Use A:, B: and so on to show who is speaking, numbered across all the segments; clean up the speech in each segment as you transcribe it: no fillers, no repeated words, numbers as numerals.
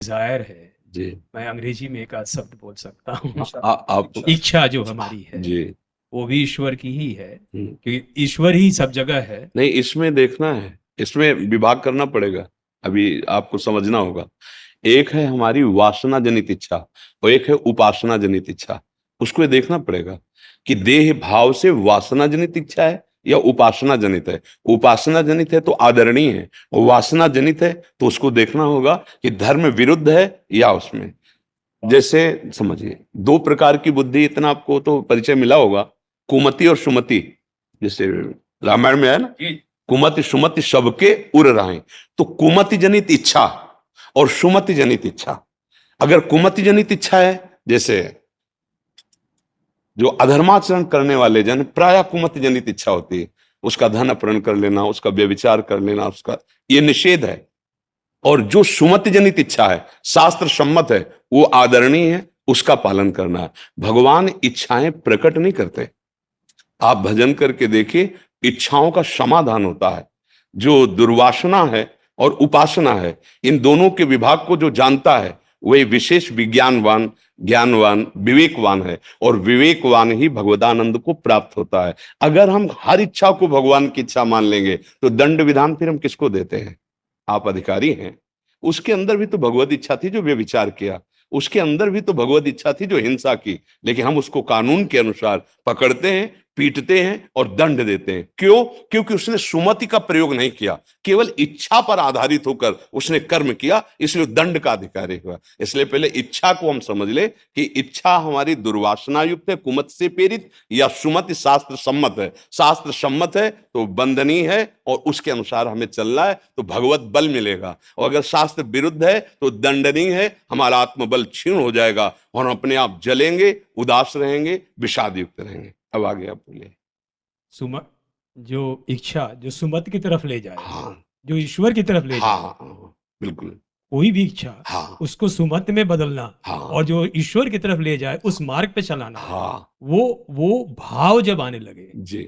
A: Dzire है।
B: जी।
A: मैं अंग्रेजी में एक आध शब्द बोल सकता हूँ।
B: आप
A: इच्छा जो हमारी है
B: जी।
A: वो भी ईश्वर की ही है,
B: हम्म।
A: कि ईश्वर ही सब जगह है।
B: नहीं, इसमें देखना है, इसमें विभाग करना पड़ेगा। अभी आपको समझना होगा, एक है हमारी वासना जनित इच्छा और एक है उपासना जनित इच्छा। उसको ये देखना पड़ेगा कि देह भाव से वासना जनित इच्छा है या उपासना जनित है। उपासना जनित है तो आदरणीय है, और वासना जनित है तो उसको देखना होगा कि धर्म विरुद्ध है या उसमें। जैसे समझिए, दो प्रकार की बुद्धि, इतना आपको तो परिचय मिला होगा, कुमति और सुमति। जैसे रामायण में है ना, कुमति सुमति सबके उर रहे। तो कुमति जनित इच्छा और सुमति जनित इच्छा, अगर कुमति जनित इच्छा है, जैसे जो अधर्माचरण करने वाले जन, प्राय कुमति जनित इच्छा होती है, उसका धन अपहरण कर लेना, उसका व्यभिचार कर लेना, उसका ये निषेध है। और जो सुमति जनित इच्छा है, शास्त्र सम्मत है, वो आदरणीय है, उसका पालन करना है। भगवान इच्छाएं प्रकट नहीं करते। आप भजन करके देखिए, इच्छाओं का समाधान होता है। जो दुर्वासना है और उपासना है, इन दोनों के विभाग को जो जानता है वही विशेष विज्ञानवान, ज्ञानवान, विवेकवान है। और विवेकवान ही भगवदानंद को प्राप्त होता है। अगर हम हर इच्छा को भगवान की इच्छा मान लेंगे तो दंड विधान फिर हम किसको देते हैं? आप अधिकारी हैं। उसके अंदर भी तो भगवत इच्छा थी जो व्यभिचार किया, उसके अंदर भी तो भगवत इच्छा थी जो हिंसा की, लेकिन हम उसको कानून के अनुसार पकड़ते हैं, पीटते हैं और दंड देते हैं। क्यों? क्योंकि उसने सुमति का प्रयोग नहीं किया, केवल इच्छा पर आधारित होकर उसने कर्म किया, इसलिए दंड का अधिकारी हुआ। इसलिए पहले इच्छा को हम समझ ले कि इच्छा हमारी दुर्वासना युक्त है, कुमत से प्रेरित, या सुमति शास्त्र सम्मत है। शास्त्र सम्मत है तो बंधनीय है और उसके अनुसार हमें चलना है, तो भगवत बल मिलेगा। और अगर शास्त्र विरुद्ध है तो दंडनीय है, हमारा आत्मबल क्षीण हो जाएगा और हम अपने आप जलेंगे, उदास रहेंगे, विषाद युक्त रहेंगे। अब आगे आप बोलिए।
A: सुमत जो इच्छा जो सुमत की तरफ ले जाए,
B: हाँ
A: जो ईश्वर की तरफ ले
B: हाँ
A: जाए,
B: हाँ, बिल्कुल।
A: कोई भी इच्छा
B: हाँ
A: उसको सुमत में बदलना
B: हाँ
A: और जो ईश्वर की तरफ ले जाए उस मार्ग पे चलाना,
B: हाँ
A: वो भाव जब आने लगे,
B: जी।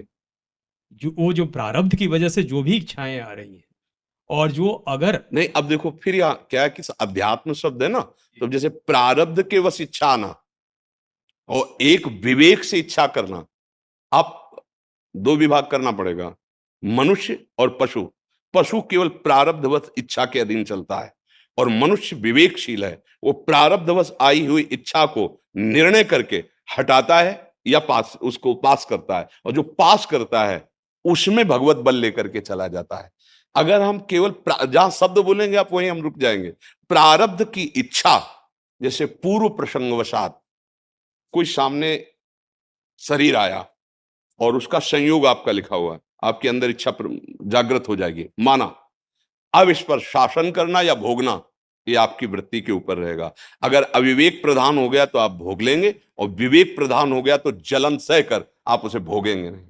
A: जो प्रारब्ध की वजह से जो भी इच्छाएं आ रही हैं, और जो अगर
B: नहीं, अब देखो फिर यहाँ क्या है कि अध्यात्म शब्द है ना, तो जैसे प्रारब्ध के वश इच्छा आना और एक विवेक से इच्छा करना, आप दो विभाग करना पड़ेगा, मनुष्य और पशु। पशु केवल प्रारब्धवश इच्छा के अधीन चलता है, और मनुष्य विवेकशील है, वो प्रारब्धवश आई हुई इच्छा को निर्णय करके हटाता है या उसको पास करता है, और जो पास करता है उसमें भगवत बल लेकर के चला जाता है। अगर हम केवल जहां शब्द बोलेंगे आप वहीं हम रुक जाएंगे। प्रारब्ध की इच्छा, जैसे पूर्व प्रसंगवशात कोई सामने शरीर आया और उसका संयोग आपका लिखा हुआ है, आपके अंदर इच्छा जागृत हो जाएगी, माना। अब इस पर शासन करना या भोगना, ये आपकी वृत्ति के ऊपर रहेगा। अगर अविवेक प्रधान हो गया तो आप भोग लेंगे, और विवेक प्रधान हो गया तो जलन सहकर आप उसे भोगेंगे नहीं।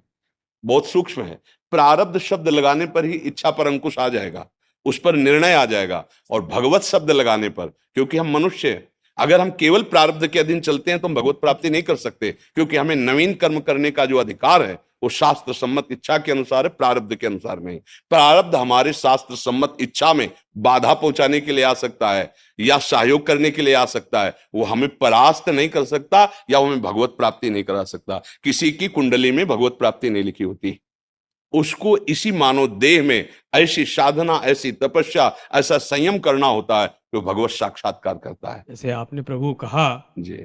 B: बहुत सूक्ष्म है। प्रारब्ध शब्द लगाने पर ही इच्छा पर अंकुश आ जाएगा, उस पर निर्णय आ जाएगा। और भगवत शब्द लगाने पर, क्योंकि हम मनुष्य हैं, अगर हम केवल प्रारब्ध के अधीन चलते हैं तो हम भगवत प्राप्ति नहीं कर सकते, क्योंकि हमें नवीन कर्म करने का जो अधिकार है वो शास्त्र सम्मत इच्छा के अनुसार है, प्रारब्ध के अनुसार नहीं। प्रारब्ध हमारे शास्त्र सम्मत इच्छा में बाधा पहुंचाने के लिए आ सकता है या सहयोग करने के लिए आ सकता है, वो हमें परास्त नहीं कर सकता या वो हमें भगवत प्राप्ति नहीं करा सकता। किसी की कुंडली में भगवत प्राप्ति नहीं लिखी होती, उसको इसी मानव देह में ऐसी साधना, ऐसी तपस्या, ऐसा संयम करना होता है जो भगवत साक्षात्कार करता है।
A: जैसे आपने प्रभु कहा
B: जी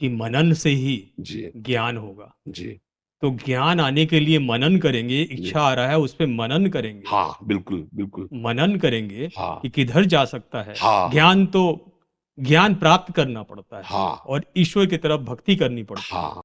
A: कि मनन से ही
B: जी
A: ज्ञान होगा,
B: जी
A: तो ज्ञान आने के लिए मनन करेंगे।
B: जी।
A: इच्छा आ रहा है उस पे मनन करेंगे,
B: हाँ बिल्कुल बिल्कुल।
A: मनन करेंगे
B: हाँ
A: कि किधर जा सकता है।
B: हाँ
A: ज्ञान तो ज्ञान प्राप्त करना पड़ता है
B: हाँ
A: और ईश्वर की तरफ भक्ति करनी पड़ती है।
B: हाँ।